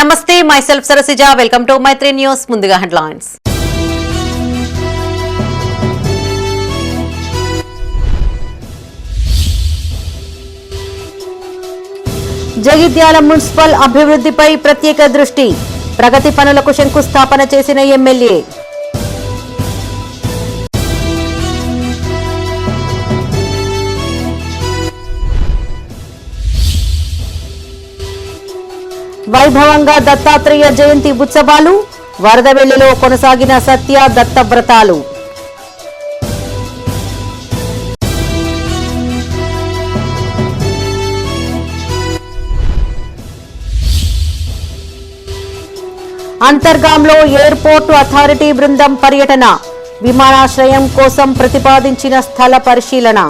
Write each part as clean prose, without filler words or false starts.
నమస్తే, myself Sarasija. Welcome to Maitri News. ముందుగా headlines. Jagtial municipal అభివృద్ధిపై ప్రత్యేక దృష్టి. ప్రగతి పనులకు శంకుస్థాపన చేసిన ఎమ్మెల్యే. వైభవంగా దత్తాత్రేయ జయంతి ఉత్సవాలు. వరదవెల్లిలో కొనసాగిన సత్య దత్త వ్రతాలు. అంతర్గాంలో ఎయిర్పోర్టు అథారిటీ బృందం పర్యటన. విమానాశ్రయం కోసం ప్రతిపాదించిన స్థల పరిశీలన.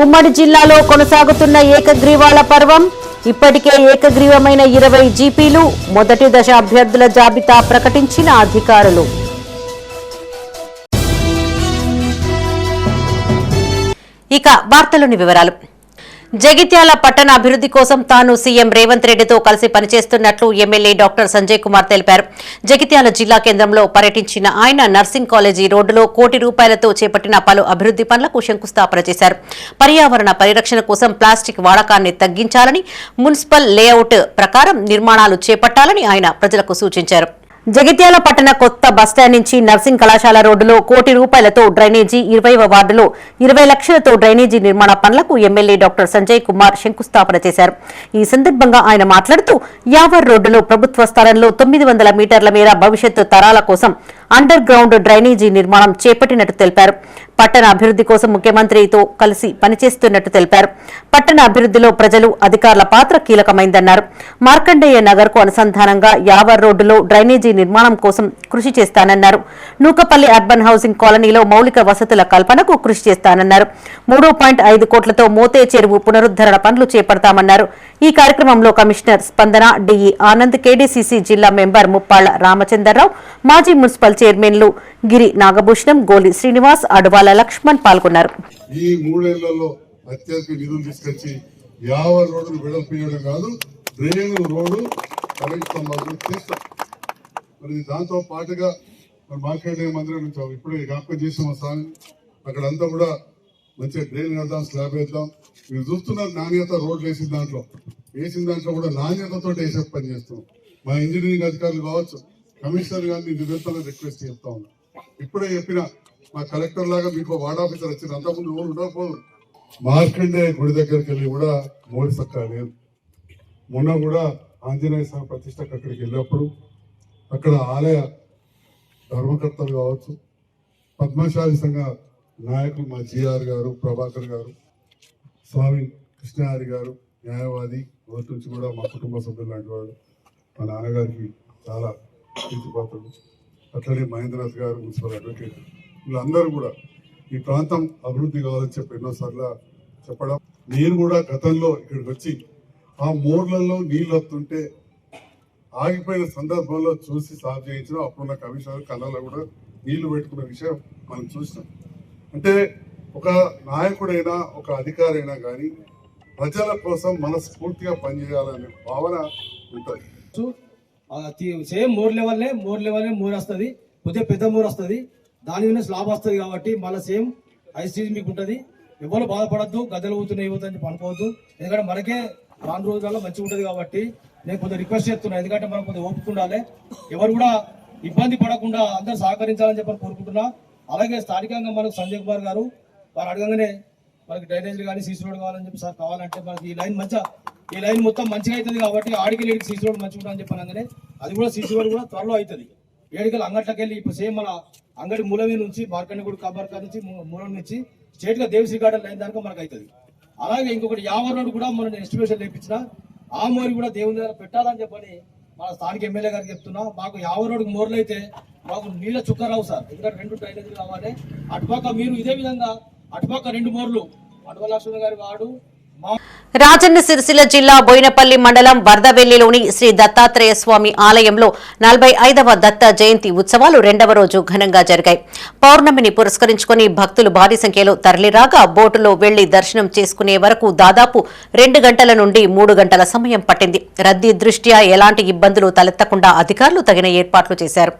ఉమ్మడి జిల్లాలో కొనసాగుతున్న ఏకగ్రీవాల పర్వం. ఇప్పటికే ఏకగ్రీవమైన 20 జీపీలు. మొదటి దశ అభ్యర్థుల జాబితా ప్రకటించిన అధికారులు. ఇక వార్తలోని వివరాలు. జగిత్యాల పట్టణ అభివృద్ధి కోసం తాను సీఎం రేవంత్ రెడ్డితో కలిసి పనిచేస్తున్నట్లు ఎమ్మెల్యే డాక్టర్ సంజయ్ కుమార్ తెలిపారు. జగిత్యాల జిల్లా కేంద్రంలో పర్యటించిన ఆయన నర్సింగ్ కాలేజీ రోడ్డులో ₹1 కోట్లతో చేపట్టిన పలు అభివృద్ధి పనులకు శంకుస్థాపన చేశారు. పర్యావరణ పరిరక్షణ కోసం ప్లాస్టిక్ వాడకాన్ని తగ్గించాలని, మున్సిపల్ లేఅవుట్ ప్రకారం నిర్మాణాలు చేపట్టాలని ఆయన ప్రజలకు సూచించారు. జగిత్యాల పట్టణ కొత్త బస్టాండ్ నుంచి నర్సింగ్ కళాశాల రోడ్డులో ₹1 కోట్లతో డ్రైనేజీ, 20వ వార్డులో 20 లక్షలతో డ్రైనేజీ నిర్మాణ పనులకు ఎమ్మెల్యే డాక్టర్ సంజయ్ కుమార్ శంకుస్థాపన చేశారు. ఈ సందర్భంగా ఆయన మాట్లాడుతూ యావర్ రోడ్డులో ప్రభుత్వ స్థలంలో 900 మీటర్ల మేర భవిష్యత్తు తరాల కోసం అండర్ గ్రౌండ్ డ్రైనేజీ నిర్మాణం చేపట్టినట్టు తెలిపారు. పట్టణ అభివృద్ధి కోసం ముఖ్యమంత్రితో కలిసి పనిచేస్తున్నట్టు తెలిపారు. పట్టణ అభివృద్ధిలో ప్రజలు, అధికారుల పాత్ర కీలకమైందన్నారు. మార్కండేయ నగర్ కు అనుసంధానంగా యావర్ రోడ్డులో డ్రైనేజీ నిర్మాణం కోసం కృషి చేస్తానన్నారు. నూకపల్లి అర్బన్ హౌసింగ్ కాలనీలో మౌలిక వసతుల కల్పనకు కృషి చేస్తానన్నారు. 3.5 కోట్లతో మోతే చెరువు పునరుద్ధరణ పనులు చేపడతామన్నారు. ఈ కార్యక్రమంలో కమిషనర్ స్పందన, డిఈ ఆనంద్, కేడీసీసీ జిల్లా మెంబర్ ముప్పాళ్ల రామచంద్రరావు, మాజీ మున్సిపల్ చైర్మన్లు గిరి నాగభూషణం, గోలి శ్రీనివాస్, అడవాల లక్ష్మణ్ పాల్గొన్నారు. ఈ 3 ఏళ్లలో అత్యధిక నిధులు తీసుకొచ్చి యావర్ రోడ్డు వెడల్పు చేయడం కాదు, డ్రైనేజ్ రోడ్డు కరెంట్ స్తంభాలు చేస్తాం. మరి దాంతో పాటుగా మార్కెట్ మందిరం నుంచి ఇప్పుడే జ్ఞాపకం చేసాం సార్, అక్కడంతా కూడా మంచిగా డ్రైన్ వేద్దాం, స్లాబ్ వేద్దాం. మీరు చూస్తున్నారు నాణ్యత రోడ్లు వేసిన దాంట్లో కూడా నాణ్యతతో వేసే పని చేస్తున్నాం. మా ఇంజనీరింగ్ అధికారులు కావచ్చు, కమిషనర్ గారిని నివేదికలు రిక్వెస్ట్ చేస్తా ఉన్నాం. ఇప్పుడే చెప్పిన మా కలెక్టర్ లాగా మీకు వార్డ్ ఆఫీసర్ వచ్చింది, అంతకుముందు ఊరు ఉండకపోదు. మార్కండే గుడి దగ్గరికి వెళ్ళి కూడా మోడీ సక్కా లేదు. మొన్న కూడా ఆంజనేయ స్వామి ప్రతిష్టకు అక్కడికి వెళ్ళినప్పుడు అక్కడ ఆలయ ధర్మకర్తలు కావచ్చు, పద్మశాలి సంఘ నాయకులు మా జిఆర్ గారు, ప్రభాకర్ గారు, స్వామి కృష్ణహరి గారు, న్యాయవాది, మొదటి నుంచి కూడా మా కుటుంబ సభ్యులు లాంటి వాడు, మా నాన్నగారికి చాలా ప్రీతిపాత్రుడు. అట్లనే మహేంద్రనాథ్ గారు, మున్సిపల్ అడ్వకేట్, వీళ్ళందరూ కూడా ఈ ప్రాంతం అభివృద్ధి కావాలని చెప్పి ఎన్నోసార్లు చెప్పడం. నేను కూడా గతంలో ఇక్కడికి వచ్చి ఆ మోర్లలో నీళ్ళు వస్తుంటే ఆగిపోయిన సందర్భంలో చూసి సాఫ్ చేయించడం, అప్పుడున్న కమిషనర్ కళ్ళలో కూడా నీళ్లు పెట్టుకున్న విషయం మనం చూసినాం. అంటే ఒక నాయకుడైనా ఒక అధికారి అయినా కానీ ప్రజల కోసం మనస్ఫూర్తిగా పనిచేయాలనే భావన ఉంటుంది. సేమ్ మోర్ లెవెల్నే మోర్ వస్తుంది, కొద్దిగా పెద్ద మోర్ వస్తుంది, దాని మీద స్లాబ్ వస్తుంది. కాబట్టి మళ్ళీ సేమ్ ఐసీజీ మీకు ఉంటుంది. ఎవరు బాధపడద్దు, గద్దెలు అవుతున్నాయి ఇవ్వద్దని అనుకోవద్దు. ఎందుకంటే మనకే రాను రోజులలో మంచిగా ఉంటుంది. కాబట్టి నేను కొంచెం రిక్వెస్ట్ చేస్తున్నాను, ఎందుకంటే మనం కొంచెం ఓపిక ఉండాలి. ఎవరు కూడా ఇబ్బంది పడకుండా అందరూ సహకరించాలని చెప్పని కోరుకుంటున్నా. అలాగే స్థానికంగా మనకు సంజయ్ కుమార్ గారు వారు అడగంగానే మనకి డ్రైనేజ్ కానీ సీసీ రోడ్ కావాలని చెప్పి సార్ కావాలంటే మనకి ఈ లైన్ మొత్తం మంచిగా అవుతుంది. కాబట్టి ఆడికెళ్ళి సీసీ రోడ్ మంచిగా ఉంటుందని చెప్పనగానే అది కూడా సీసీ రోడ్ కూడా త్వరలో అవుతుంది. ఏడికల్ అంగట్లకి వెళ్ళి ఇప్పుడు సేమ్ మన అంగడి మూలవి నుంచి మార్కండేగుడి కబర్కా నుంచి మూలం నుంచి స్ట్రేట్ గా దేవశ్రీ గార్డెన్ లైన్ దాకా మనకు అవుతుంది. అలాగే ఇంకొకటి యావర్ రోడ్ కూడా మనం ఎస్టిమేషన్ లేపించిన ఆ మోరి కూడా దేవుని దగ్గర పెట్టాలని చెప్పని మన స్థానిక ఎమ్మెల్యే గారికి చెప్తున్నా. మాకు యావర్ రోడ్డు మోర్లు అయితే మాకు నీళ్ళ చుక్క రావు సార్, ఎందుకంటే 2 డ్రైనేజీలు కావాలి. అటుపక్క మీరు ఇదే విధంగా అటుపక్క 2 మోర్లు అడవ లక్ష్మణ్ గారి వాడు రాజన్న సిరిసిల్ల జిల్లా బోయినపల్లి మండలం వరదవెల్లిలోని శ్రీ దత్తాత్రేయ స్వామి ఆలయంలో 45వ దత్త జయంతి ఉత్సవాలు రెండవ రోజు ఘనంగా జరిగాయి. పౌర్ణమిని పురస్కరించుకుని భక్తులు భారీ సంఖ్యలో తరలిరాగా బోటులో వెళ్లి దర్శనం చేసుకునే వరకు దాదాపు 2 గంటల నుండి 3 గంటల సమయం పట్టింది. రద్దీ దృష్ట్యా ఎలాంటి ఇబ్బందులు తలెత్తకుండా అధికారులు తగిన ఏర్పాట్లు చేశారు.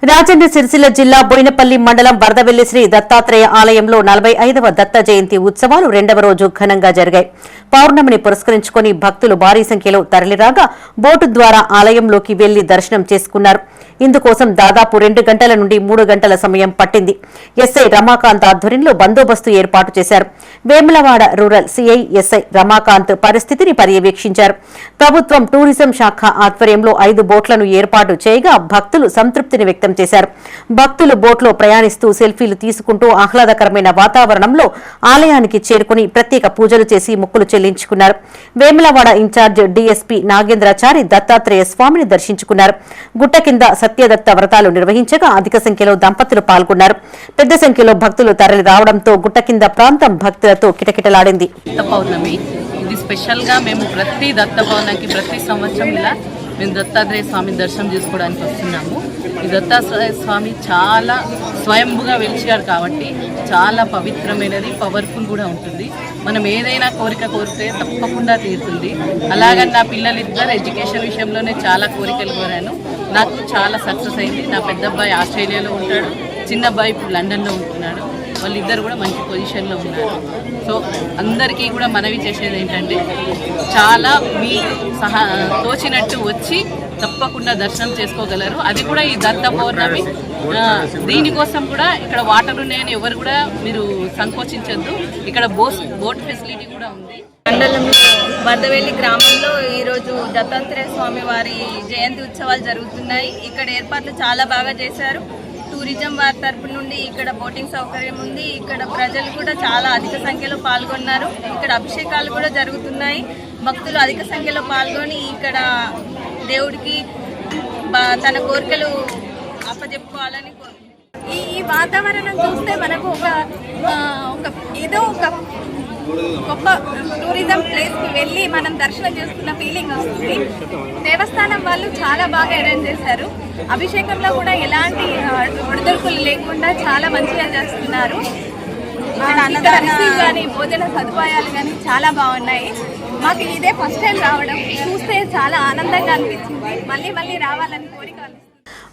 రాజన్న సిరిసిల్ల జిల్లా బోయినపల్లి మండలం వరదవెల్లి శ్రీ దత్తాత్రేయ ఆలయంలో 45వ దత్త జయంతి ఉత్సవాలు రెండవ రోజు ఘనంగా జరిగాయి. పౌర్ణమిని పురస్కరించుకుని భక్తులు భారీ సంఖ్యలో తరలిరాగా బోటు ద్వారా ఆలయంలోకి వెళ్లి దర్శనం చేసుకున్నారు. ఇందుకోసం దాదాపు 2 గంటల నుండి 3 గంటల సమయం పట్టింది. ఎస్ఐ రమాకాంత్ ఆధ్వర్యంలో బందోబస్తు ఏర్పాటు చేశారు. Vemulawada rural CI SI Ramakant పరిస్థితిని పర్యవేక్షించారు. ప్రభుత్వం టూరిజం శాఖ ఆధ్వర్యంలో 5 బోట్లను ఏర్పాటు చేయగా భక్తులు సంతృప్తిని వ్యక్తం చేశారు. భక్తులు బోట్లో ప్రయాణిస్తూ సెల్ఫీలు తీసుకుంటూ ఆహ్లాదకరమైన వాతావరణంలో ఆలయానికి చేరుకుని ప్రత్యేక పూజలు చేసి మొక్కులు చెల్లించుకున్నారు. వేములవాడ ఇన్ఛార్జ్ డీఎస్పీ నాగేంద్రాచారి దత్తాత్రేయ స్వామిని దర్శించుకున్నారు. గుట్ట కింద సత్యదత్త వ్రతాలు నిర్వహించగా అధిక సంఖ్యలో దంపతులు పాల్గొన్నారు. పెద్ద సంఖ్యలో భక్తులు తరలి రావడంతో గుట్ట కింద ప్రాంతం భక్తులతో కిటకిటలాడింది. పౌర్ణమి ఇది స్పెషల్ గా మేము ప్రతి దత్త పౌర్ణమికి ప్రతి సంవత్సరం ఇలా మేము దత్తాత్రేయ స్వామి దర్శనం చేసుకోవడానికి వస్తున్నాము. ఈ దత్తాత్రేయ స్వామి చాలా స్వయంభుగా వెలిచారు కాబట్టి చాలా పవిత్రమైనది, పవర్ఫుల్ కూడా ఉంటుంది. మనం ఏదైనా కోరిక కోరితే తప్పకుండా తీరుతుంది. అలాగని నా పిల్లలిద్దరు ఎడ్యుకేషన్ విషయంలోనే చాలా కోరికలు కోరాను. నాకు చాలా సక్సెస్ అయింది. నా పెద్ద అబ్బాయి ఆస్ట్రేలియాలో ఉంటాడు, చిన్న అబ్బాయి ఇప్పుడు లండన్లో ఉంటున్నాడు. వాళ్ళిద్దరు కూడా మంచి పొజిషన్లో ఉన్నారు. సో అందరికీ కూడా మనవి చేసేది ఏంటంటే చాలా మీకు తోచినట్టు వచ్చి తప్పకుండా దర్శనం చేసుకోగలరు. అది కూడా ఈ దత్త పౌర్ణమి. దీనికోసం కూడా ఇక్కడ వాటర్ ఉన్నాయని ఎవరు కూడా మీరు సంకోచించద్దు. ఇక్కడ బోట్ ఫెసిలిటీ కూడా ఉంది. మండలంలో వరదవెల్లి గ్రామంలో ఈరోజు దత్తాత్రేయ స్వామి వారి జయంతి ఉత్సవాలు జరుగుతున్నాయి. ఇక్కడ ఏర్పాట్లు చాలా బాగా చేశారు. టూరిజం వారి తరపు నుండి ఇక్కడ బోటింగ్ సౌకర్యం ఉంది. ఇక్కడ ప్రజలు కూడా చాలా అధిక సంఖ్యలో పాల్గొన్నారు. ఇక్కడ అభిషేకాలు కూడా జరుగుతున్నాయి. భక్తులు అధిక సంఖ్యలో పాల్గొని ఇక్కడ దేవుడికి తన కోరికలు అప్పచెప్పుకోవాలని ఈ వాతావరణం చూస్తే మనకు ఏదో ఒక గొప్ప టూరిజం ప్లేస్కి వెళ్ళి మనం దర్శనం చేసుకున్న ఫీలింగ్ వస్తుంది. దేవస్థానం వాళ్ళు చాలా బాగా అరేంజ్ చేశారు. అభిషేకంలో కూడా ఎలాంటి ఒడిదుడుకులు లేకుండా చాలా మంచిగా చేస్తున్నారు. కానీ భోజన సదుపాయాలు కానీ చాలా బాగున్నాయి. మాకు ఇదే ఫస్ట్ టైం రావడం, చూస్తే చాలా ఆనందంగా అనిపించింది. మళ్ళీ మళ్ళీ రావాలని కోరిక.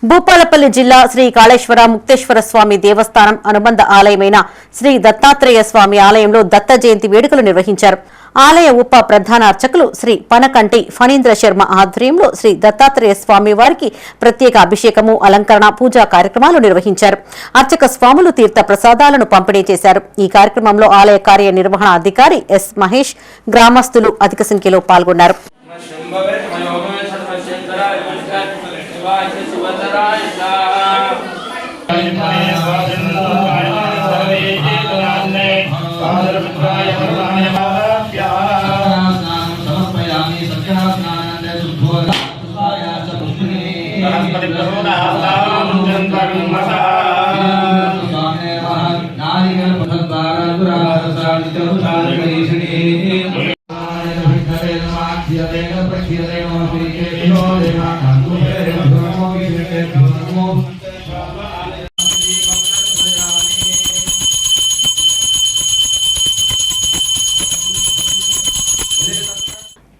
భూపాలపల్లి జిల్లా శ్రీ కాళేశ్వర ముక్తేశ్వర స్వామి దేవస్థానం అనుబంధ ఆలయమైన శ్రీ దత్తాత్రేయ స్వామి ఆలయంలో దత్త జయంతి వేడుకలు నిర్వహించారు. ఆలయ ఉప ప్రధాన అర్చకులు శ్రీ పనకంటి ఫణీంద్ర శర్మ ఆధ్వర్యంలో శ్రీ దత్తాత్రేయ స్వామి వారికి ప్రత్యేక అభిషేకము, అలంకరణ, పూజా కార్యక్రమాలు నిర్వహించారు. అర్చక స్వాములు తీర్థ ప్రసాదాలను పంపిణీ చేశారు. ఈ కార్యక్రమంలో ఆలయ కార్యనిర్వహణ అధికారి ఎస్ మహేష్, గ్రామస్తులు అధిక సంఖ్యలో పాల్గొన్నారు.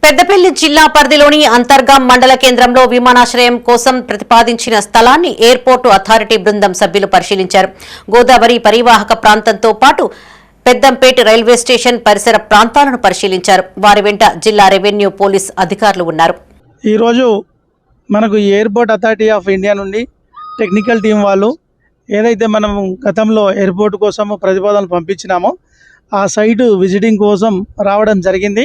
పెద్దపల్లి జిల్లా పరిధిలోని అంతర్గాం మండల కేంద్రంలో విమానాశ్రయం కోసం ప్రతిపాదించిన స్థలాన్ని ఎయిర్పోర్టు అథారిటీ బృందం సభ్యులు పరిశీలించారు. గోదావరి పరివాహక ప్రాంతంతో పాటు పెద్దంపేట రైల్వే స్టేషన్ పరిసర ప్రాంతాలను పరిశీలించారు. వారి వెంట జిల్లా రెవెన్యూ పోలీస్ అధికారులు ఉన్నారు. ఈరోజు మనకు ఎయిర్పోర్ట్ అథారిటీ ఆఫ్ ఇండియా నుండి టెక్నికల్ టీం వాళ్ళు ఏదైతే మనం గతంలో ఎయిర్పోర్ట్ కోసము ప్రతిపాదనలు పంపించినామో ఆ సైటు విజిటింగ్ కోసం రావడం జరిగింది.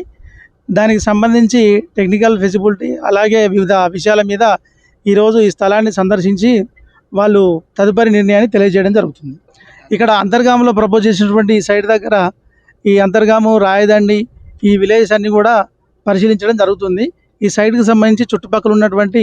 దానికి సంబంధించి టెక్నికల్ ఫెసిబిలిటీ అలాగే వివిధ విషయాల మీద ఈరోజు ఈ స్థలాన్ని సందర్శించి వాళ్ళు తదుపరి నిర్ణయాన్ని తెలియజేయడం జరుగుతుంది. ఇక్కడ అంతర్గాములో ప్రపోజ్ చేసినటువంటి ఈ సైట్ దగ్గర ఈ అంతర్గాము, రాయదండి, ఈ విలేజెస్ అన్నీ కూడా పరిశీలించడం జరుగుతుంది. ఈ సైట్కి సంబంధించి చుట్టుపక్కల ఉన్నటువంటి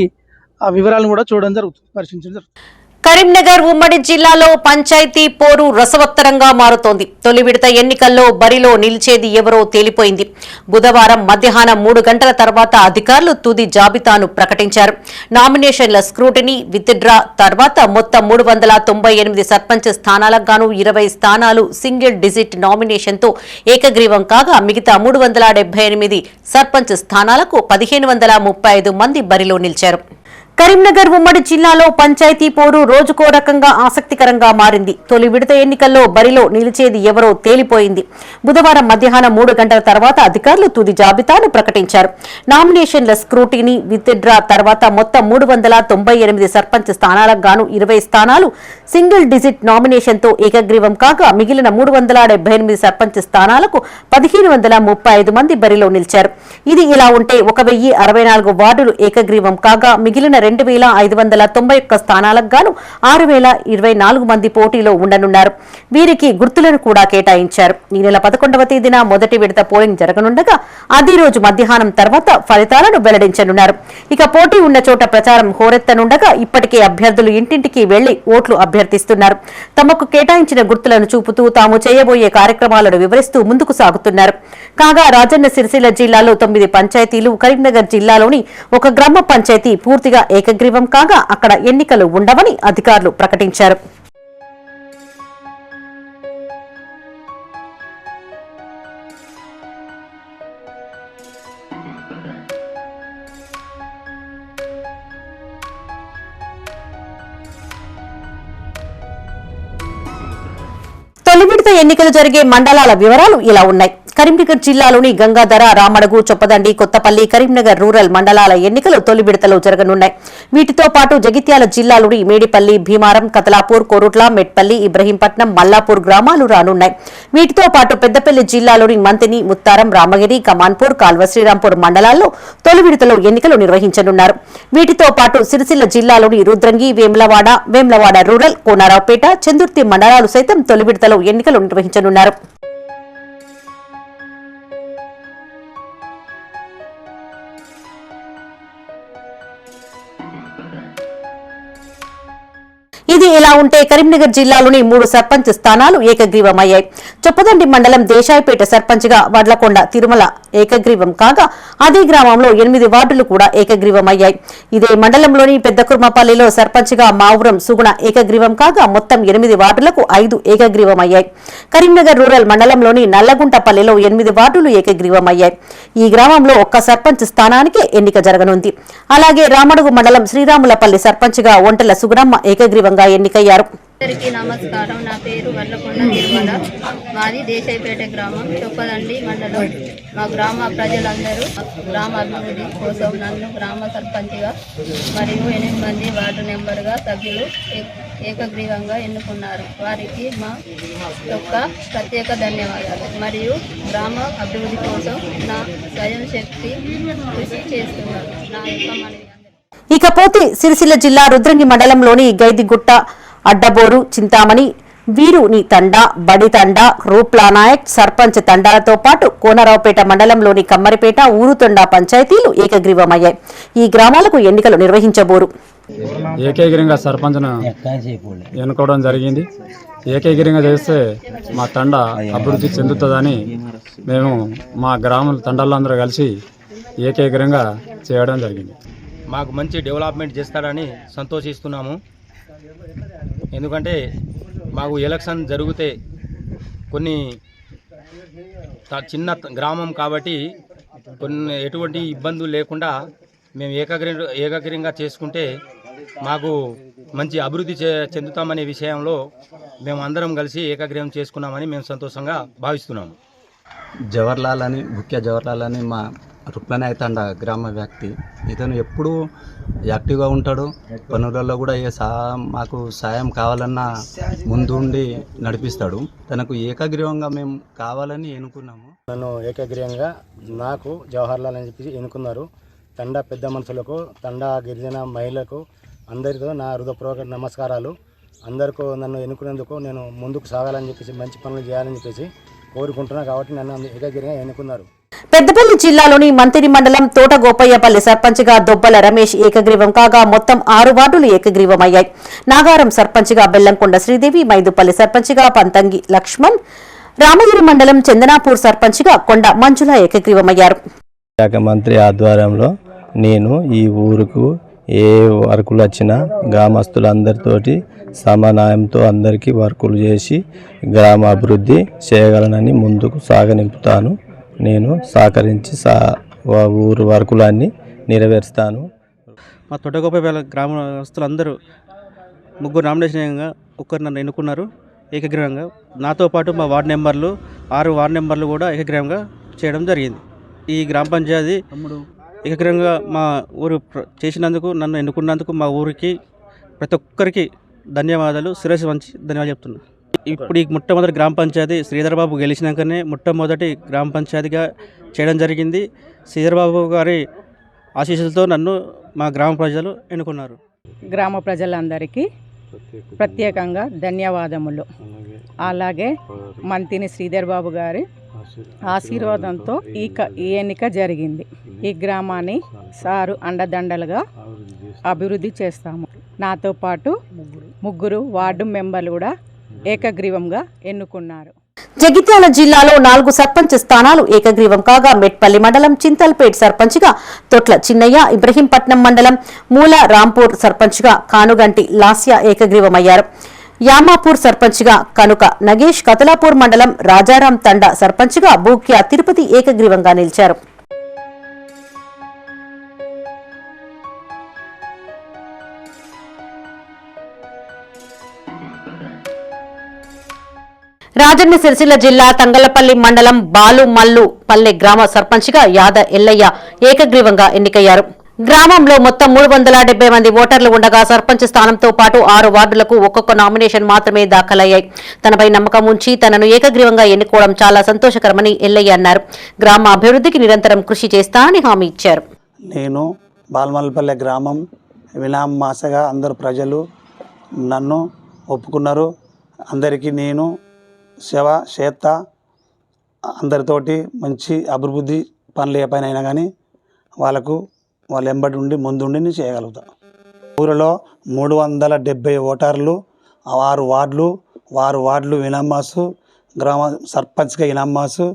ఆ వివరాలను కూడా చూడడం జరుగుతుంది, పరిశీలించడం జరుగుతుంది. కరీంనగర్ ఉమ్మడి జిల్లాలో పంచాయతీ పోరు రసవత్తరంగా మారుతోంది. తొలి విడత ఎన్నికల్లో బరిలో నిలిచేది ఎవరో తేలిపోయింది. బుధవారం మధ్యాహ్నం 3 గంటల తర్వాత అధికారులు తుది జాబితాను ప్రకటించారు. నామినేషన్ల స్క్రూటినీ, విత్డ్రా తర్వాత మొత్తం 398 సర్పంచ్ స్థానాలకు గాను 20 స్థానాలు సింగిల్ డిజిట్ నామినేషన్తో ఏకగ్రీవం కాగా మిగతా 378 సర్పంచ్ స్థానాలకు 1535 మంది బరిలో నిలిచారు. కరీంనగర్ ఉమ్మడి జిల్లాలో పంచాయతీ పోరు రోజుకో రకంగా ఆసక్తికరంగా మారింది. తొలి విడత ఎన్నికల్లో బరిలో నిలిచేది ఎవరో తేలిపోయింది. బుధవారం మధ్యాహ్నం 3 గంటల తర్వాత అధికారులు తుది జాబితాను ప్రకటించారు. నామినేషన్ల స్క్రూటినీ, విత్డ్రా తర్వాత మొత్తం 398 సర్పంచ్ స్థానాలకు గాను 20 స్థానాలు సింగిల్ డిజిట్ నామినేషన్తో ఏకగ్రీవం కాగా మిగిలిన 378 సర్పంచ్ స్థానాలకు 1535 మంది బరిలో నిలిచారు. ఇది ఇలా ఉంటే 1064 వార్డులు ఏకగ్రీవం కాగా మిగిలిన 2591 స్థానాలకు గాను 6024 మంది పోటీలో ఉండనున్నారు. వీరికి గుర్తులను కూడా కేటాయించారు. ఈ నెల 11వ తేదీన మొదటి విడత పోలింగ్ జరగనుండగా అదే రోజు మధ్యాహ్నం తర్వాత ఫలితాలను వెల్లడించనున్నారు. ఇక పోటీ ఉన్న చోట ప్రచారం హోరెత్తనుండగా ఇప్పటికే అభ్యర్థులు ఇంటింటికి వెళ్లి ఓట్లు అభ్యర్థిస్తున్నారు. తమకు కేటాయించిన గుర్తులను చూపుతూ తాము చేయబోయే కార్యక్రమాలను వివరిస్తూ ముందుకు సాగుతున్నారు. కాగా రాజన్న సిరిసిల్ల జిల్లాలో 9 పంచాయతీలు, కరీంనగర్ జిల్లాలోని ఒక గ్రామ పంచాయతీ పూర్తిగా ఏకగ్రీవం కాగా అక్కడ ఎన్నికలు ఉండవని అధికారులు ప్రకటించారు. తొలి విడత ఎన్నికలు జరిగే మండలాల వివరాలు ఇలా ఉన్నాయి. కరీంనగర్ జిల్లాలోని గంగాధర, రామడుగు, చొప్పదండి, కొత్తపల్లి, కరీంనగర్ రూరల్ మండలాల ఎన్నికలు తొలి విడతలో జరగనున్నాయి. వీటితో పాటు జగిత్యాల జిల్లాలోని మేడిపల్లి, భీమారం, కతలాపూర్, కోరుట్ల, మెట్పల్లి, ఇబ్రహీంపట్నం, మల్లాపూర్ గ్రామాలు రానున్నాయి. వీటితో పాటు పెద్దపల్లి జిల్లాలోని మంతిని, ముత్తారం, రామగిరి, కమాన్పూర్, కాల్వ శ్రీరాంపూర్ మండలాల్లో తొలి విడతలో ఎన్నికలు నిర్వహించనున్నారు. వీటితో పాటు సిరిసిల్ల జిల్లాలోని రుద్రంగి, వేములవాడ రూరల్, కోనారావుపేట, చందుర్తి మండలాలు సైతం తొలి విడతలో ఎన్నికలు నిర్వహించనున్నారు. ఇది ఇలా ఉంటే కరీంనగర్ జిల్లాలోని 3 సర్పంచ్ స్థానాలు ఏకగ్రీవమయ్యాయి. చొప్పదండి మండలం దేశాయిపేట సర్పంచ్గా వడ్లకొండ తిరుమల ఏకగ్రీవం కాగా అదే గ్రామంలో 8 వార్డులు కూడా ఏకగ్రీవమయ్యాయి. ఇదే మండలంలోని పెద్దకుర్మపల్లిలో సర్పంచ్గా మావురం సుగుణ ఏకగ్రీవం కాగా మొత్తం 8 వార్డులకు 5 ఏకగ్రీవమయ్యాయి. కరీంనగర్ రూరల్ మండలంలోని నల్లగుంటపల్లిలో 8 వార్డులు ఏకగ్రీవమయ్యాయి. ఈ గ్రామంలో ఒక్క సర్పంచ్ స్థానానికే ఎన్నిక జరగనుంది. అలాగే రామడుగు మండలం శ్రీరాములపల్లి సర్పంచ్గా ఒంటెల సుగుణమ్మ ఏకగ్రీవంగా ఎన్నికయ్యారు. అందరికీ నమస్కారం. నా పేరు వడ్లకొండ తిరుమల. మాది దేశాయిపేట గ్రామం, చొప్పదండి మండలం. మా గ్రామ ప్రజలందరూ గ్రామ అభివృద్ధి కోసం నన్ను గ్రామ సర్పంచ్గా మరియు 8 మంది వార్డు నెంబర్గా సభ్యులు ఏకగ్రీవంగా ఎన్నుకున్నారు. వారికి మా యొక్క ప్రత్యేక ధన్యవాదాలు. మరియు గ్రామ అభివృద్ధి కోసం నా స్వయం శక్తి కృషి చేస్తున్నారు. నా యొక్క మనవి. ఇకపోతే సిరిసిల్ల జిల్లా రుద్రంగి మండలంలోని గైదిగుట్ట, అడ్డబోరు, చింతామణి, వీరుని తండా, బడి తండా, రూప్లానాయక్ సర్పంచ్ తండాలతో పాటు కోనరావుపేట మండలంలోని కమ్మరిపేట, ఊరుతొండ పంచాయతీలు ఏకగ్రీవమయ్యాయి. ఈ గ్రామాలకు ఎన్నికలు నిర్వహించబోరు. ఏకగ్రీవంగా సర్పంచ్ను ఎన్నుకోవడం జరిగింది. ఏకగ్రీవంగా చేస్తే మా తండ అభివృద్ధి చెందుతుందని మేము మా గ్రామ తండాలందరూ కలిసి ఏకగ్రీవంగా చేయడం జరిగింది. మాకు మంచి డెవలప్మెంట్ చేస్తారని సంతోషిస్తున్నాము. ఎందుకంటే మాకు ఎలక్షన్ జరిగితే కొన్ని చిన్న గ్రామం కాబట్టి కొన్ని ఎటువంటి ఇబ్బందులు లేకుండా మేము ఏకగ్రీవంగా చేసుకుంటే మాకు మంచి అభివృద్ధి చెందుతామనే విషయంలో మేము అందరం కలిసి ఏకగ్రీవం చేసుకున్నామని మేము సంతోషంగా భావిస్తున్నాము. జవహర్లాల్ అని, ముఖ్య జవహర్లాల్ అని మా రుక్మనాయక తండ గ్రామ వ్యక్తి. ఇతను ఎప్పుడూ యాక్టివ్గా ఉంటాడు. పనులలో కూడా మాకు సాయం కావాలన్నా ముందుండి నడిపిస్తాడు. తనకు ఏకగ్రీవంగా మేము కావాలని ఎన్నుకున్నాము. నన్ను ఏకగ్రీవంగా నాకు జవహర్లాల్ అని చెప్పి ఎన్నుకున్నారు. తండా పెద్ద మనుషులకు, తండా గిరిజన మహిళలకు అందరితో నా హృదయపూర్వక నమస్కారాలు. అందరికీ నన్ను ఎన్నుకునేందుకు నేను ముందుకు సాగాలని చెప్పేసి మంచి పనులు చేయాలని చెప్పేసి కోరుకుంటున్నాను. కాబట్టి నన్ను ఏకగ్రీవంగా ఎన్నుకున్నారు. పెద్దపల్లి జిల్లాలోని మంతిని మండలం తోట గోపయ్యపల్లి సర్పంచ్గా దొబ్బల రమేష్ ఏకగ్రీవం కాగా మొత్తం 6 వార్డులు ఏకగ్రీవమయ్యాయి. నాగారం సర్పంచ్గా బెల్లంకొండ శ్రీదేవి, మైదుపల్లి సర్పంచ్గా పంతంగి లక్ష్మణ్, రామగిరి మండలం చందనాపూర్ సర్పంచ్గా కొండ మంజుల ఏకగ్రీవమయ్యారు. శాఖ మంత్రి ఆధ్వర్యంలో నేను ఈ ఊరుకు ఏ వర్కులు వచ్చినా గ్రామస్తులందరితోటి సమన్వయంతో అందరికీ వర్కులు చేసి గ్రామ అభివృద్ధి చేయగలనని ముందుకు సాగనింపుతాను. నేను సహకరించి ఊరు వర్కులన్నీ నెరవేరుస్తాను. మా తొట్టగొప్పపల్లి గ్రామస్తులందరూ 3 నామినేషన్గా ఒకరు నన్ను ఎన్నుకున్నారు ఏకగ్రీవంగా. నాతో పాటు మా వార్డు నెంబర్లు 6 వార్డు నెంబర్లు కూడా ఏకగ్రీవంగా చేయడం జరిగింది. ఈ గ్రామ పంచాయతీ ఏకగ్రీవంగా మా ఊరు చేసినందుకు, నన్ను ఎన్నుకున్నందుకు మా ఊరికి ప్రతి ఒక్కరికి ధన్యవాదాలు, శిరస్సు వంచి ధన్యవాదాలు చెప్తున్నాను. ఇప్పుడు ఈ మొట్టమొదటి గ్రామ పంచాయతీ శ్రీధర్బాబు గెలిచినాకనే మొట్టమొదటి గ్రామ పంచాయతీగా చేయడం జరిగింది. శ్రీధర్బాబు గారి ఆశీస్సులతో నన్ను మా గ్రామ ప్రజలు ఎన్నుకున్నారు. గ్రామ ప్రజలందరికీ ప్రత్యేకంగా ధన్యవాదములు. అలాగే మంతిని శ్రీధర్బాబు గారి ఆశీర్వాదంతో ఈ ఎన్నిక జరిగింది. ఈ గ్రామాన్ని సారు అండదండలుగా అభివృద్ధి చేస్తాము. నాతో పాటు 3 వార్డు మెంబర్లు కూడా ఏకగ్రీవంగా ఎన్నుకున్నారు. జగిత్యాల జిల్లాలో 4 సర్పంచ్ స్థానాలు ఏకగ్రీవం కాగా మెట్పల్లి మండలం చింతల్పేట్ సర్పంచ్గా తొట్ల చిన్నయ్య, ఇబ్రహీంపట్నం మండలం మూల రాంపూర్ సర్పంచ్గా కానుగంటి లాస్య ఏకగ్రీవమయ్యారు. యామాపూర్ సర్పంచ్గా కనుక నగేష్, కతలాపూర్ మండలం రాజారాం తండా సర్పంచ్గా బూక్యా తిరుపతి ఏకగ్రీవంగా నిలిచారు. రాజన్న సిరిసిల్ల జిల్లా తంగలపల్లి మండలం బాలుమల్లు పల్లె గ్రామ సర్పంచ్గా యాద ఎల్లయ్య ఏకగ్రీవంగా ఎన్నికయ్యారు. గ్రామంలో మొత్తం 370 మంది ఓటర్లు ఉండగా సర్పంచ్ స్థానంతో పాటు 6 వార్డులకు ఒక్కొక్క నామినేషన్ మాత్రమే దాఖలయ్యాయి. తనపై నమ్మకం ఉంచి తనను ఏకగ్రీవంగా ఎన్నుకోవడం చాలా సంతోషకరమని ఎల్లయ్య అన్నారు. గ్రామ అభివృద్ధికి నిరంతరం కృషి చేస్తానని హామీ ఇచ్చారు. నేను బాల్మల్పల్లె గ్రామం వినామాసగా అందరు ప్రజలు నన్ను ఒప్పుకున్నారు. అందరికీ నేను సేవ చేస్తా. అందరితోటి మంచి అభివృద్ధి పనులు ఏ పైన అయినా కానీ వాళ్ళ ఎంబడి ఉండి ముందుండి నేను చేయగలుగుతా. ఊరిలో 370 ఓటర్లు, 6 వార్డులు వినమ్మాసు, గ్రామ సర్పంచ్గా వినమ్మాసు,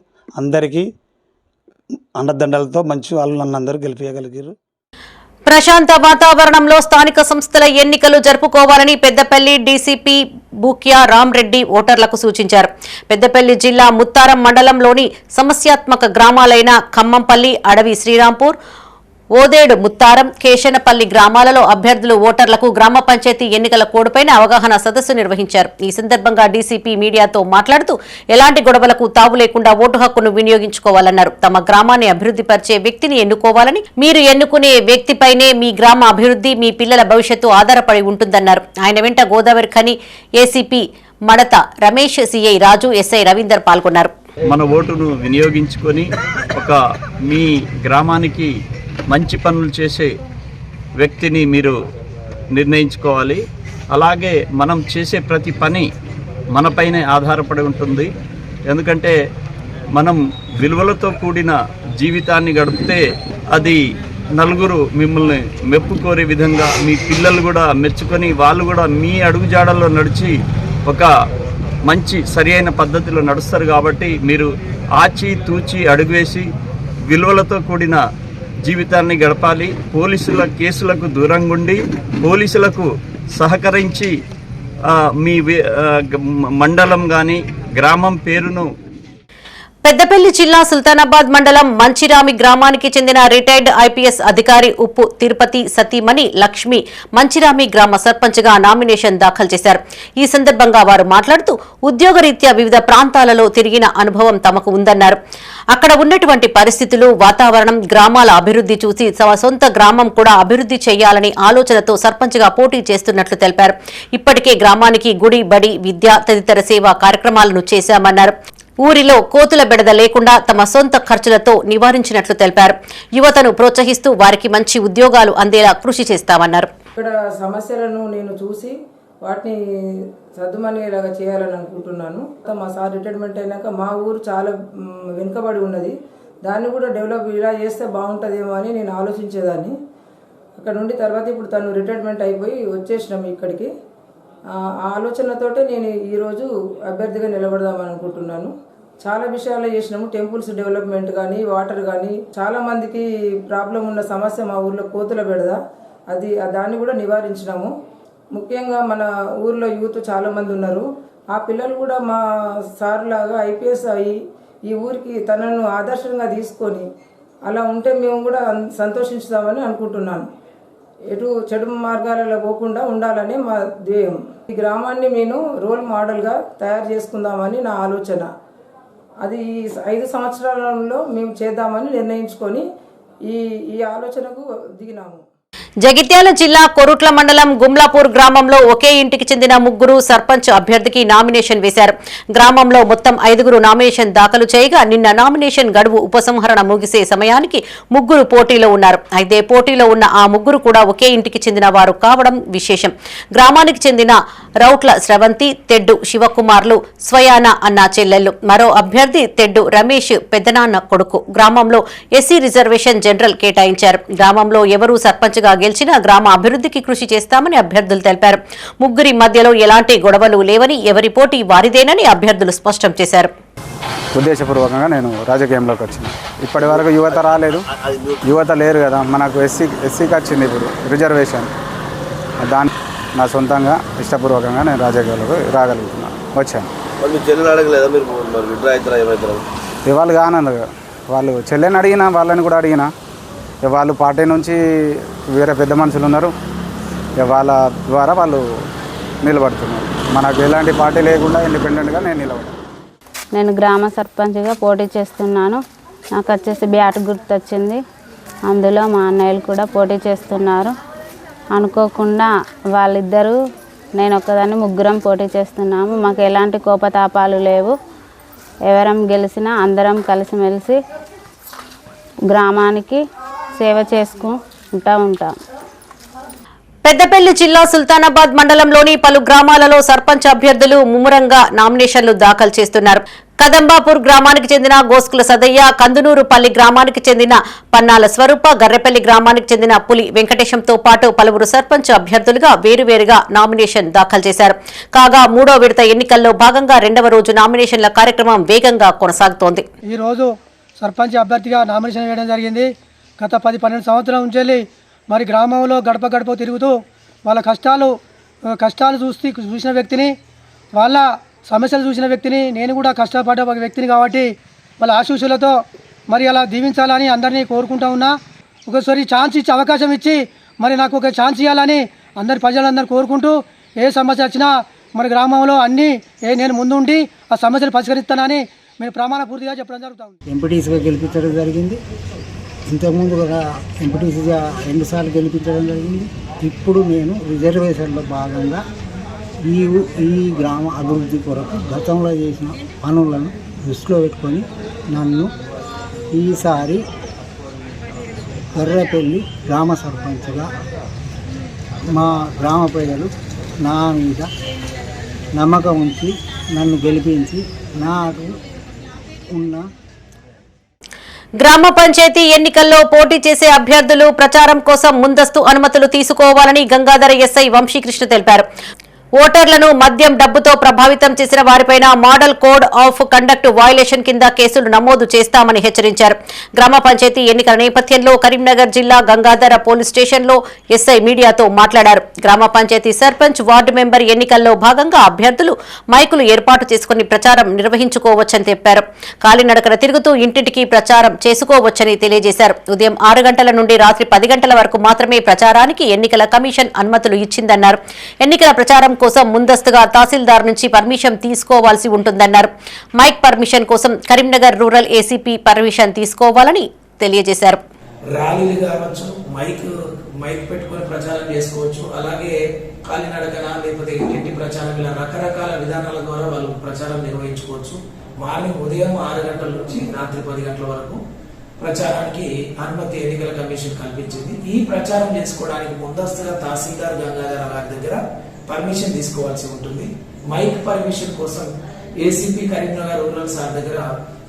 అందరికీ అండదండలతో మంచి వాళ్ళు నన్ను అందరూ గెలిపించగలిగారు. ప్రశాంత వాతావరణంలో స్థానిక సంస్థల ఎన్నికలు జరుపుకోవాలని పెద్దపల్లి డీసీపీ బూక్యా రామ్రెడ్డి ఓటర్లకు సూచించారు. పెద్దపల్లి జిల్లా ముత్తారం మండలంలోని సమస్యాత్మక గ్రామాలైన ఖమ్మంపల్లి, అడవి శ్రీరాంపూర్, ఓదేడు ముత్తారం, కేశనపల్లి గ్రామాలలో అభ్యర్థులు ఓటర్లకు గ్రామ పంచాయతీ ఎన్నికల కోడ్పైన అవగాహన సదస్సు నిర్వహించారు. ఈ సందర్భంగా డీసీపీ మీడియాతో మాట్లాడుతూ ఎలాంటి గొడవలకు తావు లేకుండా ఓటు హక్కును వినియోగించుకోవాలన్నారు. తమ గ్రామాన్ని అభివృద్ధి పరిచే వ్యక్తిని ఎన్నుకోవాలని, మీరు ఎన్నుకునే వ్యక్తిపైనే మీ గ్రామ అభివృద్ధి, మీ పిల్లల భవిష్యత్తు ఆధారపడి ఉంటుందన్నారు. ఆయన వెంట గోదావరి ఖని ఏసీపీ మడత రమేష్, సిఐ రాజు, ఎస్ఐ రవీందర్ పాల్గొన్నారు. మన ఓటును వినియోగించుకొని మీ గ్రామానికి మంచి పనులు చేసే వ్యక్తిని మీరు నిర్ణయించుకోవాలి. అలాగే మనం చేసే ప్రతి పని మనపైనే ఆధారపడి ఉంటుంది. ఎందుకంటే మనం విలువలతో కూడిన జీవితాన్ని గడిపితే అది నలుగురు మిమ్మల్ని మెప్పుకోరే విధంగా, మీ పిల్లలు కూడా మెచ్చుకొని వాళ్ళు కూడా మీ అడుగుజాడల్లో నడిచి ఒక మంచి సరియైన పద్ధతిలో నడుస్తారు. కాబట్టి మీరు ఆచి తూచి అడుగువేసి విలువలతో కూడిన జీవితాన్ని గడపాలి. పోలీసుల కేసులకు దూరంగా ఉండి పోలీసులకు సహకరించి మీ మండలం కానీ గ్రామం పేరును పెద్దపల్లి జిల్లా సుల్తానాబాద్ మండలం మంచిరామి గ్రామానికి చెందిన రిటైర్డ్ ఐపీఎస్ అధికారి ఉప్పు తిరుపతి సతీమణి లక్ష్మి మంచిరామి గ్రామ సర్పంచ్గా నామినేషన్ దాఖలు చేశారు. ఈ సందర్భంగా వారు మాట్లాడుతూ ఉద్యోగరీత్యా వివిధ ప్రాంతాలలో తిరిగిన అనుభవం తమకు ఉందన్నారు. అక్కడ ఉన్నటువంటి పరిస్థితులు, వాతావరణం, గ్రామాల అభివృద్ధి చూసి తమ సొంత గ్రామం కూడా అభివృద్ధి చేయాలని ఆలోచనతో సర్పంచ్గా పోటీ చేస్తున్నట్లు తెలిపారు. ఇప్పటికే గ్రామానికి గుడి, బడి, విద్య తదితర సేవా కార్యక్రమాలను చేశామన్నారు. ఊరిలో కోతుల బెడద లేకుండా తమ సొంత ఖర్చులతో నివారించినట్లు తెలిపారు. యువతను ప్రోత్సహిస్తూ వారికి మంచి ఉద్యోగాలు అందేలా కృషి చేస్తామన్నారు. ఇక్కడ సమస్యలను నేను చూసి వాటిని సర్దుమనేలాగా చేయాలని అనుకుంటున్నాను. మా సార్ రిటైర్మెంట్ అయినాక మా ఊరు చాలా వెనుకబడి ఉన్నది, దాన్ని కూడా డెవలప్ ఇలా చేస్తే బాగుంటుందేమో అని నేను ఆలోచించేదాన్ని. అక్కడ నుండి తర్వాత ఇప్పుడు తను రిటైర్మెంట్ అయిపోయి వచ్చేసినాం ఇక్కడికి. ఆ ఆలోచనతోటే నేను ఈరోజు అభ్యర్థిగా నిలబడదామని అనుకుంటున్నాను. చాలా విషయాలు చేసినాము. టెంపుల్స్ డెవలప్మెంట్ కానీ, వాటర్ కానీ, చాలా మందికి ప్రాబ్లం ఉన్న సమస్య మా ఊర్లో కోతుల బెడద, దాన్ని కూడా నివారించినాము. ముఖ్యంగా మన ఊర్లో యూత్ చాలామంది ఉన్నారు. ఆ పిల్లలు కూడా మా సార్ లాగా ఐపీఎస్ అయ్యి ఈ ఊరికి తనను ఆదర్శంగా తీసుకొని అలా ఉంటే మేము కూడా సంతోషిస్తామని అనుకుంటున్నాను. ఎటు చెడు మార్గాలలో పోకుండా ఉండాలని మా ధ్యేయం. ఈ గ్రామాన్ని నేను రోల్ మోడల్గా తయారు చేసుకుందామని నా ఆలోచన. అది 5 సంవత్సరాలలో మేము చేద్దామని నిర్ణయించుకొని ఈ ఆలోచనకు దిగినాము. జగిత్యాల జిల్లా కొరుట్ల మండలం గుమ్లాపూర్ గ్రామంలో ఒకే ఇంటికి చెందిన 3 సర్పంచ్ అభ్యర్థికి నామినేషన్ వేశారు. గ్రామంలో మొత్తం 5 నామినేషన్ దాఖలు చేయగా నిన్న నామినేషన్ గడువు ఉపసంహరణ ముగిసే సమయానికి 3 పోటీలో ఉన్నారు. అయితే పోటీలో ఉన్న ఆ 3 కూడా ఒకే ఇంటికి చెందిన వారు కావడం విశేషం. గ్రామానికి చెందిన రౌట్ల స్రవంతి, తెడ్డు శివకుమార్లు స్వయాన అన్న చెల్లెళ్లు. మరో అభ్యర్థి తెడ్డు రమేష్ పెద్దనాన్న కొడుకు. గ్రామంలో ఎస్సీ రిజర్వేషన్ జనరల్ కేటాయించారు. గ్రామంలో ఎవరూ సర్పంచ్గా గెలిచినా గ్రామ అభివృద్ధికి కృషి చేస్తామని అభ్యర్థులు తెలిపారు. 3 మధ్యలో ఎలాంటి గొడవలు లేవని, ఎవరి పోటీ వారిదేనని అభ్యర్థులు స్పష్టం చేశారు. ఉద్దేశపూర్వకంగా నేను రాజకీయంలోకి వచ్చిన. ఇప్పటి వరకు యువత రాలేదు, యువత లేరు కదా, మనకు ఎస్సీకి వచ్చింది ఇప్పుడు రిజర్వేషన్. దాన్ని నా సొంతంగా ఇష్టపూర్వకంగా నేను రాజకీయాలకు రాగలుగుతున్నాను, వచ్చాను. వాళ్ళు కానన్నారు, వాళ్ళు చెల్లెని అడిగినా, వాళ్ళని కూడా అడిగినా. వాళ్ళు పార్టీ నుంచి వేరే పెద్ద మనుషులు ఉన్నారు, వాళ్ళ ద్వారా వాళ్ళు నిలబడుతున్నారు. మనకు ఎలాంటి పార్టీ లేకుండా ఇండిపెండెంట్గా నేను నిలబడ్డాను. నేను గ్రామ సర్పంచ్గా పోటీ చేస్తున్నాను. నాకు వచ్చేసి బ్యాట్ గుర్తు వచ్చింది. అందులో మా అన్నయ్యలు కూడా పోటీ చేస్తున్నారు. అనుకోకుండా వాళ్ళిద్దరూ నేను ఒక్కదాన్ని 3 పోటీ చేస్తున్నాము. మాకు ఎలాంటి కోపతాపాలు లేవు. ఎవరం గెలిచినా అందరం కలిసిమెలిసి గ్రామానికి సేవ చేసుకుంటూ ఉంటాం. పెద్దపల్లి జిల్లా సుల్తానాబాద్ మండలంలోని పలు గ్రామాలలో సర్పంచ్ అభ్యర్థులు ముమ్మరంగా నామినేషన్లు దాఖలు చేస్తున్నారు. కదంబాపూర్ గ్రామానికి చెందిన గోస్కుల సదయ్య, కందునూరుపల్లి గ్రామానికి చెందిన పన్నాల స్వరూప, గర్రెపల్లి గ్రామానికి చెందిన పులి వెంకటేశంతో పాటు పలువురు సర్పంచ్ అభ్యర్థులుగా వేరువేరుగా నామినేషన్ దాఖలు చేశారు. కాగా 3వ విడత ఎన్నికల్లో భాగంగా 2వ రోజు నామినేషన్ల కార్యక్రమం వేగంగా కొనసాగుతోంది. ఈ రోజు సర్పంచ్ అభ్యర్థిగా నామినేషన్ వేయడం జరిగింది. గత 10-12 సంవత్సరాల నుంచి మరి గ్రామంలో గడప గడప తిరుగుతూ వాళ్ళ కష్టాలు చూసిన వ్యక్తిని, వాళ్ళ సమస్యలు చూసిన వ్యక్తిని, నేను కూడా కష్టపడ్డ ఒక వ్యక్తిని కాబట్టి వాళ్ళ ఆశీస్సులతో మరి అలా దీవించాలని అందరినీ కోరుకుంటూ ఉన్నా. ఒకసారి ఛాన్స్ ఇచ్చి అవకాశం ఇచ్చి మరి నాకు ఒక ఛాన్స్ ఇవ్వాలని అందరి ప్రజలందరూ కోరుకుంటూ, ఏ సమస్య వచ్చినా మరి గ్రామంలో నేను ముందుండి ఆ సమస్యలు పరిష్కరిస్తానని మేము ప్రమాణ పూర్తిగా చెప్పడం జరుగుతుంది. ఎంపీటీసీగా గెలిపించడం జరిగింది. ఇంతకుముందు కూడా ఎంపీటీసీగా 2 సార్లు గెలిపించడం జరిగింది. ఇప్పుడు నేను రిజర్వేషన్లో భాగంగా ఈ గ్రామ అభివృద్ధి కొరకు గతంలో చేసిన పనులను దృష్టిలో పెట్టుకొని నన్ను ఈసారి గర్రెపల్లి గ్రామ సర్పంచ్గా మా గ్రామ ప్రజలు నా మీద నమ్మకం ఉంచి నన్ను గెలిపించి నాకు ఉన్న గ్రామ పంచాయతీ ఎన్నికల్లో పోటీ చేసే అభ్యర్థులు ప్రచారం కోసం ముందస్తు అనుమతులు తీసుకోవాలని గంగాధర ఎస్ఐ వంశీకృష్ణ తెలిపారు. ఓటర్లను మద్యం డబ్బుతో ప్రభావితం చేసిన వారిపైన model code of conduct violation కింద కేసులు నమోదు చేస్తామని హెచ్చరించారు. గ్రామ పంచాయతీ ఎన్నికల నేపథ్యంలో కరీంనగర్ జిల్లా గంగాధర పోలీస్ స్టేషన్లో ఎస్ఐ మీడియాతో మాట్లాడారు. గ్రామ పంచాయతీ సర్పంచ్, వార్డు మెంబర్ ఎన్నికల్లో భాగంగా అభ్యర్థులు మైకులు ఏర్పాటు చేసుకుని ప్రచారం నిర్వహించుకోవచ్చని చెప్పారు. కాలినడకన తిరుగుతూ ఇంటింటికి ప్రచారం చేసుకోవచ్చని తెలియజేశారు. ఉదయం 6 గంటల నుండి రాత్రి 10 గంటల వరకు మాత్రమే ప్రచారానికి ఎన్నికల కమిషన్ అనుమతులు ఇచ్చిందన్నారు. ఎన్నికల ప్రచారం కోసం ముందస్తుగా తహసీల్దార్ నుంచి పర్మిషన్ తీసుకోవాల్సి ఉంటుందన్నారు. మైక్ పర్మిషన్ కోసం కరీంనగర్ రూరల్ ఏసీపీ పర్మిషన్ తీసుకోవాలని తెలియజేశారు. ర్యాలీలు కావచ్చు, మైక్ పెట్టుకుని ప్రచారం చేసుకోవచ్చు. అలాగే కాలినడకన లేకపోతే ఇంటి ప్రచారం, ఇలా రకరకాల విధానాల ద్వారా వాళ్ళు ప్రచారం నిర్వహించుకోవచ్చు. మార్నింగ్ ఉదయం 6 గంటల నుంచి రాత్రి 10 గంటల వరకు ప్రచారానికి అనుమతి ఎన్నికల కమిషన్ కల్పించింది. ఈ ప్రచారం చేసుకోవడానికి ముందస్తుగా తహసీల్దార్ గంగాధర గారి దగ్గర పర్మిషన్ తీసుకోవాల్సి ఉంటుంది. మైక్ పర్మిషన్ కోసం ఏసీపీ కరీంనగర్ రూరల్ సార్ దగ్గర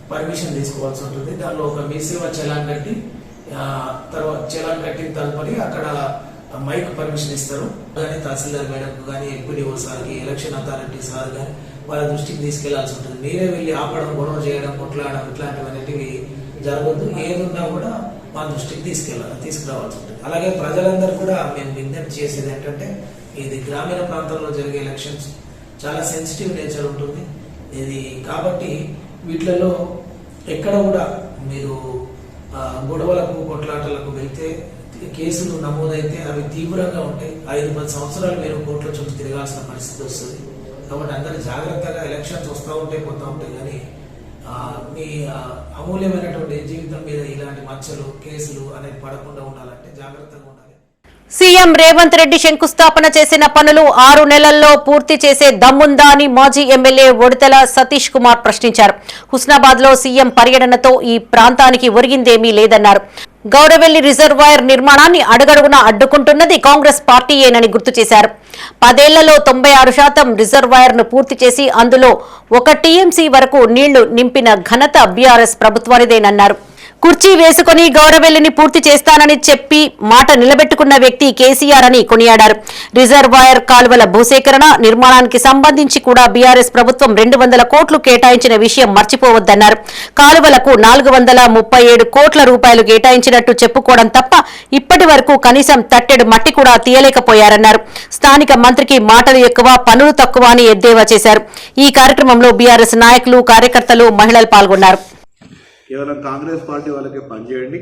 పర్మిషన్ తీసుకోవాల్సి ఉంటుంది. దానిలో ఒక మీ సేవ చలాన్ కట్టి తర్వాత చలాన్ కట్టిన తదుపరి అక్కడ మైక్ పర్మిషన్ ఇస్తారు. కానీ తహసీల్దార్ మేడంకు కానీ ఎంపీడీఓ సార్కి, ఎలక్షన్ అథారిటీ సార్ కానీ వాళ్ళ దృష్టికి తీసుకెళ్లాల్సి ఉంటుంది. మీరే వెళ్ళి ఆపడం, గొడవ చేయడం, కొట్లాడడం ఇట్లాంటివన్నిటివి జరగద్దు. ఏదున్నా కూడా మా దృష్టికి తీసుకురావాల్సి ఉంటుంది. అలాగే ప్రజలందరూ కూడా మేము విజ్ఞప్తి చేసేది ఏంటంటే, ఇది గ్రామీణ ప్రాంతాల్లో జరిగే ఎలక్షన్స్ చాలా సెన్సిటివ్ నేచర్ ఉంటుంది ఇది. కాబట్టి వీటిలలో ఎక్కడ కూడా మీరు గొడవలకు, కొట్లాటలకు వెళ్తే కేసులు నమోదైతే అవి తీవ్రంగా ఉంటాయి. 5-10 సంవత్సరాలు మీరు కోర్టుల చుట్టూ తిరగాల్సిన పరిస్థితి వస్తుంది. కాబట్టి అందరూ జాగ్రత్తగా, ఎలక్షన్స్ వస్తూ ఉంటాయి, పోతూ ఉంటాయి, కానీ మీ అమూల్యమైనటువంటి జీవితం మీద ఇలాంటి మచ్చలు, కేసులు అనేది పడకుండా ఉండాలంటే జాగ్రత్తగా ఉండాలి. సీఎం రేవంత్ రెడ్డి శంకుస్థాపన చేసిన పనులు 6 నెలల్లో పూర్తి చేసే దమ్ముందా అని మాజీ ఎమ్మెల్యే ఒడితెల సతీష్ కుమార్ ప్రశ్నించారు. హుస్నాబాద్ లో సీఎం పర్యటనతో ఈ ప్రాంతానికి ఒరిగిందేమీ లేదన్నారు. గౌరవెల్లి రిజర్వాయర్ నిర్మాణాన్ని అడుగడుగునా అడ్డుకుంటున్నది కాంగ్రెస్ పార్టీయేనని గుర్తు చేశారు. 10 ఏళ్లలో 96% రిజర్వాయర్ ను పూర్తి చేసి అందులో 1 టీఎంసీ వరకు నీళ్లు నింపిన ఘనత బీఆర్ఎస్ ప్రభుత్వానిదేనన్నారు. కుర్చీ వేసుకుని గౌరవెల్లిని పూర్తి చేస్తానని చెప్పి మాట నిలబెట్టుకున్న వ్యక్తి కేసీఆర్ అని కొనియాడారు. రిజర్వాయర్ కాలువల భూసేకరణ, నిర్మాణానికి సంబంధించి కూడా బీఆర్ఎస్ ప్రభుత్వం 200 కోట్లు కేటాయించిన విషయం మర్చిపోవద్దన్నారు. కాలువలకు 437 కోట్ల రూపాయలు కేటాయించినట్టు చెప్పుకోవడం తప్ప ఇప్పటి వరకు కనీసం తట్టెడు మట్టి కూడా తీయలేకపోయారన్నారు. స్థానిక మంత్రికి మాటలు ఎక్కువ, పనులు తక్కువ అని ఎద్దేవా చేశారు. ఈ కార్యక్రమంలో బీఆర్ఎస్ నాయకులు, కార్యకర్తలు, మహిళలు పాల్గొన్నారు. కేవలం కాంగ్రెస్ పార్టీ వాళ్ళకే పనిచేయండి,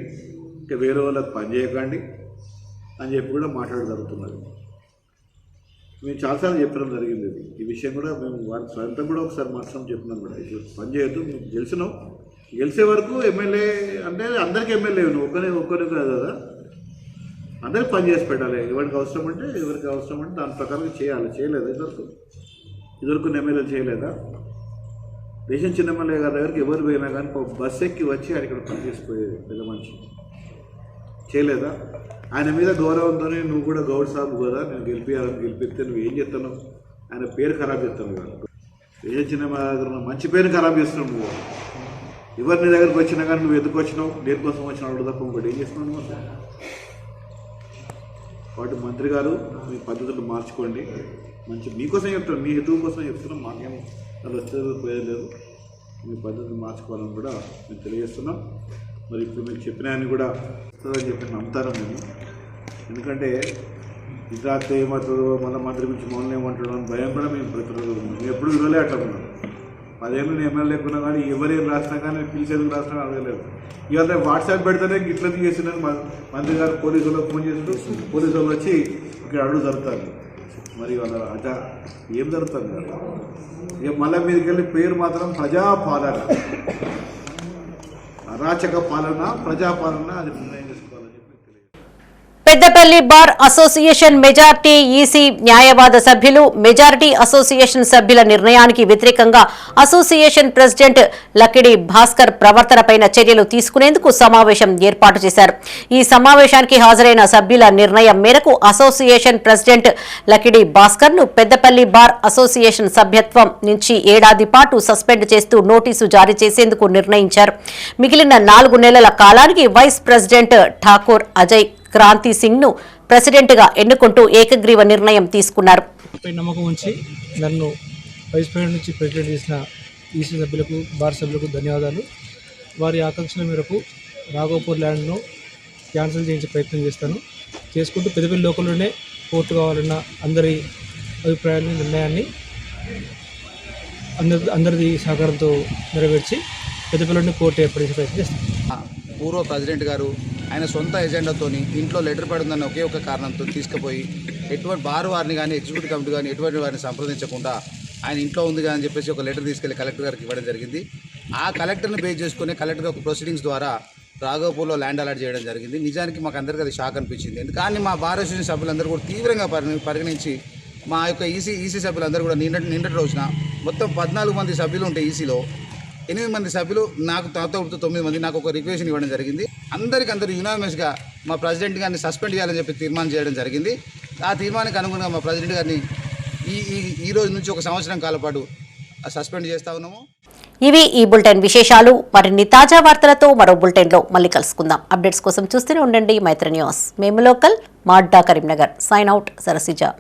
ఇంకా వేరే వాళ్ళకి పనిచేయకండి అని చెప్పి కూడా మాట్లాడగలుగుతున్నారు. మేము చాలాసార్లు చెప్పడం జరిగింది. ఈ విషయం కూడా మేము వారికి స్వయంతం కూడా ఒకసారి మాత్రం చెప్పినాం కూడా, పనిచేయద్దు, మేము గెలిచినాం, గెలిచే వరకు ఎమ్మెల్యే అంటే అందరికీ ఎమ్మెల్యే ఒక్కరికి కాదు కదా, అందరికి పని చేసి పెట్టాలి. ఎవరికి అవసరం అంటే దాని ప్రకారం చేయాలి. చేయలేదా ఇదివరకు ఎమ్మెల్యేలు చేయలేదా? దేశం చిన్న ఎమ్మెల్యే గారి దగ్గరికి ఎవరు పోయినా కానీ బస్సు ఎక్కి వచ్చి ఆయన ఇక్కడ పనిచేసిపోయేది పెద్ద మనిషి. చేయలేదా? ఆయన మీద గౌరవంతో నువ్వు కూడా గౌడ్ సాబ్ కదా, నేను గెలిపిస్తే నువ్వు ఏం చేస్తాను, ఆయన పేరు ఖరాబ్ చేస్తాను కదా. దేశం చిన్న దగ్గర మంచి పేరు ఖరాబ్ చేస్తున్నావు నువ్వు. ఎవరు నీ దగ్గరికి వచ్చినా కానీ నువ్వు ఎందుకు వచ్చినావు, దేనికోసం వచ్చినావు తప్ప ఇంకోటి ఏం చేస్తున్నావు నువ్వు? కాబట్టి మంత్రి గారు మీ పద్ధతులు మార్చుకోండి. మంచి మీకోసం చెప్తాను, మీ హితువు కోసం చెప్తున్నాం, మాకేం అది వచ్చేది పోయలేదు. మీ పద్ధతిని మార్చుకోవాలని కూడా మేము తెలియజేస్తున్నాం. మరి ఇప్పుడు మీకు చెప్పిన ఆయన కూడా వస్తుందని చెప్పి నమ్ముతాను మేము. ఎందుకంటే ఇదాక ఏమవుతుందో, మళ్ళీ మంత్రి గురించి మౌనం ఏమంటాడో అని భయం కూడా మేము ప్రతిరోజు మేము ఎప్పుడు విలువలే అట్లా ఉన్నాం. 10 ఏళ్ళు నేను ఎమ్మెల్యే లేకున్నా కానీ ఎవరేం రాసినా కానీ పిలిచేందుకు రాసినా అడగలేదు. ఇవాళ వాట్సాప్ పెడితేనే ఇట్లా చేసినారు. మంత్రి గారు పోలీసు వాళ్ళకి ఫోన్ చేసి పోలీసు వాళ్ళు వచ్చి ఇక్కడ అడుగు జరుగుతారు. మరి వాళ్ళ అట ఏం జరుగుతుంది కదా. ఇక మళ్ళీ మీదకి వెళ్ళి పేరు మాత్రం ప్రజాపాలన, అరాచక పాలన, ప్రజాపాలన అది నిర్ణయం చేసుకోవాలని చెప్పి. Peddapalli bar association majority EC న్యాయవాద సభ్యులు, మెజారిటీ అసోసియేషన్ సభ్యుల నిర్ణయానికి వ్యతిరేకంగా అసోసియేషన్ ప్రెసిడెంట్ లకిడి భాస్కర్ ప్రవర్తనపై చర్యలు తీసుకునేందుకు సమావేశం ఏర్పాటు చేశారు. ఈ సమావేశానికి హాజరైన సభ్యుల నిర్ణయం మేరకు అసోసియేషన్ ప్రెసిడెంట్ లకిడి భాస్కర్ ను పెద్దపల్లి బార్ అసోసియేషన్ సభ్యత్వం నుంచి 1 ఏడాది పాటు సస్పెండ్ చేస్తూ నోటీసు జారీ చేసేందుకు నిర్ణయించారు. మిగిలిన 4 నెలల కాలానికి వైస్ ప్రెసిడెంట్ ఠాకూర్ అజయ్ క్రాంతి సింగ్ ను ప్రెసిడెంట్ గా ఎన్నుకుంటూ ఏకగ్రీవ నిర్ణయం తీసుకున్నారు. నాపై నమ్మకం ఉంచి నన్ను వైస్ ప్రెసిడెంట్ నుంచి ప్రెసిడెంట్ చేసిన ఈసీ సభ్యులకు బార్ సభ్యులకు ధన్యవాదాలు. వారి ఆకాంక్షల మేరకు రాఘోపూర్ ల్యాండ్ను క్యాన్సిల్ చేయించే ప్రయత్నం చేసుకుంటూ పెద్దపల్లి లోకల్లోనే కోర్టు కావాలన్న అందరి అభిప్రాయాన్ని నిర్ణయాన్ని అందరిది సహకారంతో నెరవేర్చి పెద్దపల్లిలోనే కోర్టు ఏర్పడే ప్రయత్నం చేస్తాను. పూర్వ ప్రెసిడెంట్ గారు ఆయన సొంత ఎజెండాతోని ఇంట్లో లెటర్ పడుందన్న ఒకే ఒక కారణంతో తీసుకుపోయి ఎటువంటి బార్ వారిని కానీ ఎగ్జిక్యూటివ్ కమిటీ కానీ ఎటువంటి వారిని సంప్రదించకుండా ఆయన ఇంట్లో ఉంది కానీ అని చెప్పేసి ఒక లెటర్ తీసుకెళ్లి కలెక్టర్ గారికి ఇవ్వడం జరిగింది. ఆ కలెక్టర్ని బేస్ చేసుకుని కలెక్టర్ ఒక ప్రొసీడింగ్స్ ద్వారా రాఘోపూర్లో ల్యాండ్ అలాట్ చేయడం జరిగింది. నిజానికి మాకు అందరికీ అది షాక్ అనిపించింది. కానీ మా బార్ అసోసియేషన్ సభ్యులందరూ కూడా తీవ్రంగా పరిగణించి మా యొక్క ఈసీ సభ్యులందరూ కూడా నిన్నటి రోజున మొత్తం 14 మంది సభ్యులు ఉంటే ఈసీలో 8 మంది సభ్యులు నాతో 9 మంది నాకు ఒక రిక్వెషన్ ఇవ్వడం జరిగింది. అందరూ యునానిమస్గా మా ప్రెసిడెంట్ గారిని సస్పెండ్ చేయాలని చెప్పి తీర్మానం చేయడం జరిగింది. ఆ తీర్మానానికి అనుగుణంగా మా ప్రెసిడెంట్ గారిని ఈ రోజు నుంచి 1 సంవత్సరం కాల పాటు సస్పెండ్ చేస్తా ఉన్నాము. ఇవి ఈ బులెటిన్ విశేషాలు. మరిన్ని తాజా వార్తలతో మరో బులెటిన్లో మళ్ళీ కలుసుకుందాం. అప్డేట్స్ కోసం చూస్తూనే ఉండండి మైత్రి న్యూస్. మేము లోకల్, మాడ్డా, కరీంనగర్. Sign out, Sarasija.